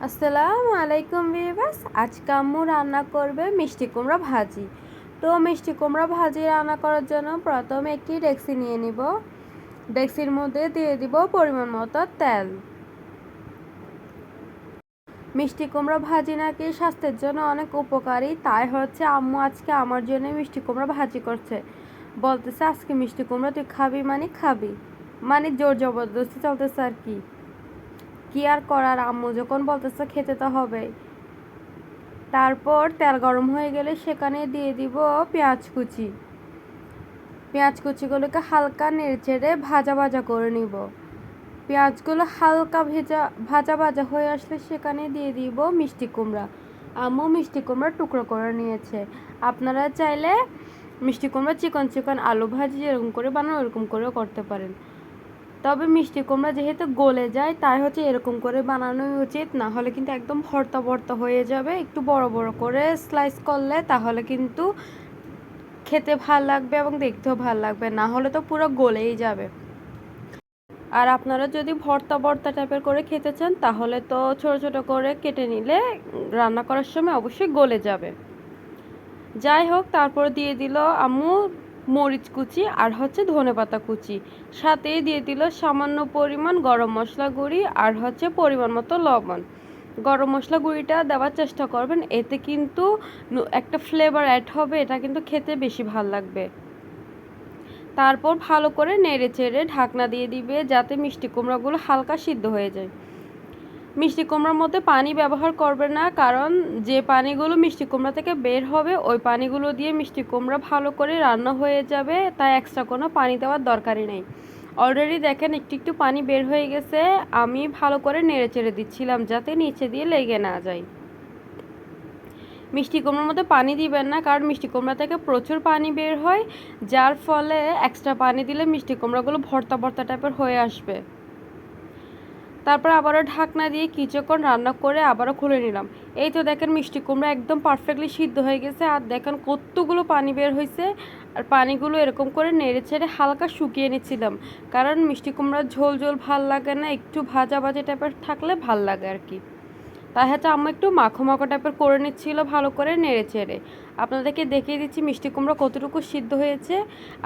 আসসালামু আলাইকুম ভিউয়ার্স। আজকে আম্মু রান্না করবে মিষ্টি কুমড়া ভাজি। তো মিষ্টি কুমড়া ভাজি রান্না করার জন্য প্রথমে একটি ডেকচি নিয়ে নিব। ডেকচির মধ্যে দিয়ে দিব পরিমাণ মতো তেল। মিষ্টি কুমড়া ভাজি নাকি স্বাস্থ্যের জন্য অনেক উপকারী, তাই হচ্ছে আম্মু আজকে আমার জন্য মিষ্টি কুমড়া ভাজি করছে। বলতেছে আজকে মিষ্টি কুমড়া তুই খাবি মানে খাবি, মানে জোর জবরদস্তি চলতেছে আর কি আর করার, আম্মু যখন বলতেছে খেতে তো হবে। তারপর তেল গরম হয়ে গেলে সেখানে দিয়ে দিব পেঁয়াজ কুচি। পেঁয়াজ কুচিগুলোকে হালকা নেড়েচেড়ে ভাজা ভাজা করে নিব। পেঁয়াজগুলো হালকা ভাজা ভাজা হয়ে আসলে সেখানে দিয়ে দিব মিষ্টি কুমড়া। আম্মু মিষ্টি কুমড়া টুকরো করে নিয়েছে। আপনারা চাইলে মিষ্টি কুমড়া চিকন চিকন আলু ভাজি যেরকম করে বানান ওরকম করেও করতে পারেন। তবে মিষ্টি কুমড়া যেহেতু গলে যায় তাই হচ্ছে এরকম করে বানানোই উচিত, না হলে কিন্তু একদম ভর্তা ভর্তা হয়ে যাবে। একটু বড় বড় করে স্লাইস করলে তাহলে কিন্তু খেতে ভাল লাগবে এবং দেখতেও ভাল লাগবে, না হলে তো পুরো গলেই যাবে। আর আপনারা যদি ভর্তা ভর্তা টাইপের করে খেতে চান তাহলে তো ছোট ছোট করে কেটে নিলে রান্না করার সময় অবশ্যই গলে যাবে। যাই হোক, তারপর দিয়ে দিল আম্মু মরিচ কুচি আর হচ্ছে ধনেপাতা কুচি, সাথেই দিয়ে দিল সামান্য পরিমাণ গরম মশলা গুঁড়ি আর হচ্ছে পরিমাণ মতো লবণ। গরম মশলা গুঁড়িটা দেওয়ার চেষ্টা করবেন, এতে কিন্তু একটা ফ্লেভার অ্যাড হবে, এটা কিন্তু খেতে বেশি ভাল লাগবে। তারপর ভালো করে নেড়ে চেড়ে ঢাকনা দিয়ে দিবে যাতে মিষ্টি কুমড়াগুলো হালকা সিদ্ধ হয়ে যায়। মিষ্টি কুমড়ার মধ্যে পানি ব্যবহার করবে না, কারণ যে পানিগুলো মিষ্টি কুমড়া থেকে বের হবে ওই পানিগুলো দিয়ে মিষ্টি কুমড়া ভালো করে রান্না হয়ে যাবে, তাই এক্সট্রা কোনো পানি দেওয়ার দরকারই নেই। অলরেডি দেখেন একটু একটু পানি বের হয়ে গেছে, আমি ভালো করে নেড়ে চেড়ে দিচ্ছিলাম যাতে নিচে দিয়ে লেগে না যায়। মিষ্টি কুমড়ার মধ্যে পানি দিবেন না, কারণ মিষ্টি কুমড়া থেকে প্রচুর পানি বের হয়, যার ফলে এক্সট্রা পানি দিলে মিষ্টি কুমড়াগুলো ভর্তা ভর্তা টাইপের হয়ে আসবে। তারপর আবারও ঢাকনা দিয়ে কিছুক্ষণ রান্না করে আবারও খুলে নিলাম। এই তো দেখেন মিষ্টি কুমড়া একদম পারফেক্টলি সিদ্ধ হয়ে গেছে, আর দেখেন কতগুলো পানি বের হয়েছে। আর পানিগুলো এরকম করে নেড়ে ছেড়ে হালকা শুকিয়ে নিচ্ছিলাম, কারণ মিষ্টি কুমড়ার ঝোল ঝোল ভাল লাগে না, একটু ভাজা ভাজা টাইপের থাকলে ভাল লাগে আর কি। তাই হচ্ছে আম্মু একটু মাখো মাখো টাইপের করে নিচ্ছিল ভালো করে নেড়ে চেড়ে। আপনাদেরকে দেখিয়ে দিচ্ছি মিষ্টি কুমড়া কতটুকু সিদ্ধ হয়েছে।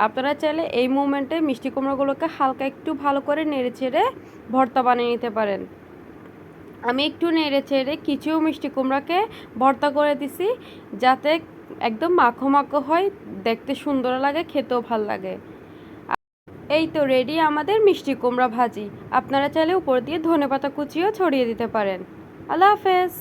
আপনারা চাইলে এই মুমেন্টে মিষ্টি কুমড়াগুলোকে হালকা একটু ভালো করে নেড়ে চেড়ে ভর্তা বানিয়ে নিতে পারেন। আমি একটু নেড়ে চেড়ে কিছু মিষ্টি কুমড়াকে ভর্তা করে দিছি, যাতে একদম মাখো মাখো হয়, দেখতে সুন্দর লাগে, খেতেও ভাল লাগে। এই তো রেডি আমাদের মিষ্টি কুমড়া ভাজি। আপনারা চাইলে উপর দিয়ে ধনেপাতা কুচিও ছড়িয়ে দিতে পারেন। আল্লাহ হাফেজ।